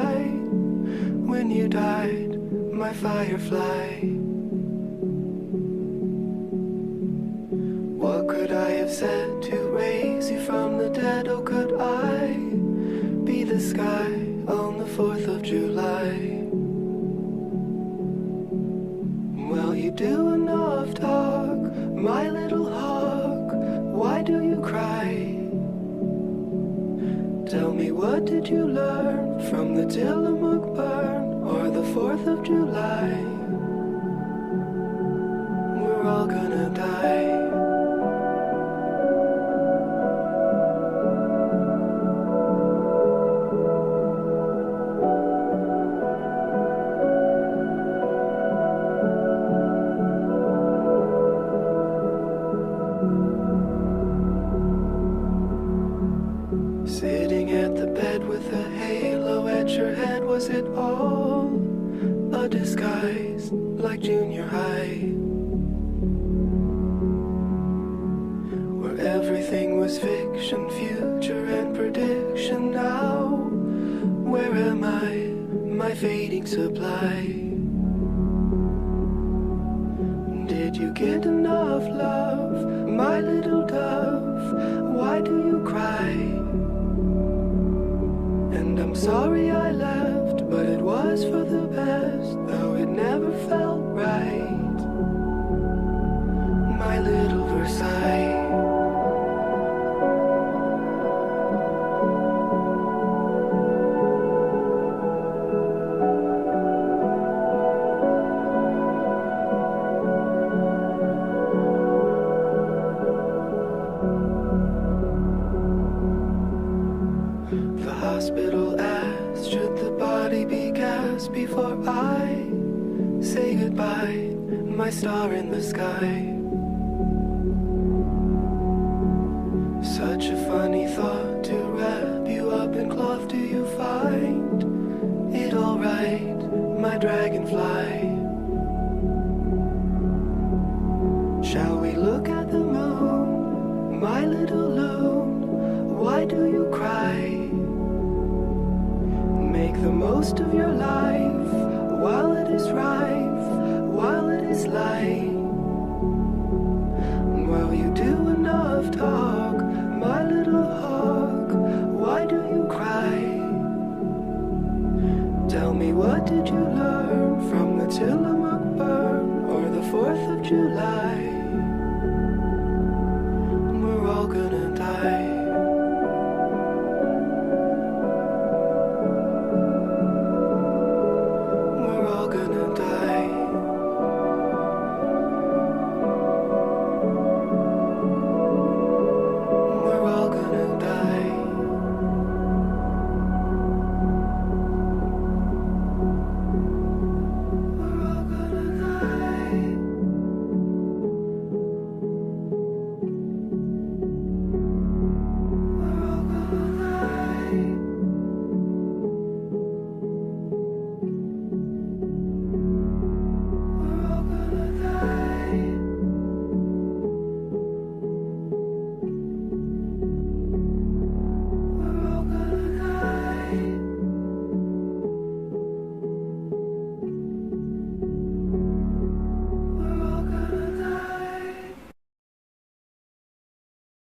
cried when you died, my firefly. What could I have said to raise you from the dead? Oh, could I be the sky on the 4th of July? Well, you do enough talk, my little hawk. Why do you cry? Tell me, what did you learn from the Tillamook burn or the 4th of July? We're all gonna die. Sitting at the bed with a halo at your head, was it all a disguise like junior high? Where everything was fiction, future and prediction. Now, where am I, my fading supply? Did you get enough love, my little dove? Why do you cry? And I'm sorry I left, but it was for the best, though it never felt right. My little Versailles. The hospital asked, should the body be cast before I say goodbye, my star in the sky? Such a funny thought to wrap you up in cloth. Do you find it alright, my dragonfly? Shall we look at the moon, my little loon? Why do you cry? Make the most of your life while it is rife, while it is light. Well, you do enough talk, my little hawk. Why do you cry? Tell me, what did you learn from the Tillamook burn or the 4th of July? We're all gonna die.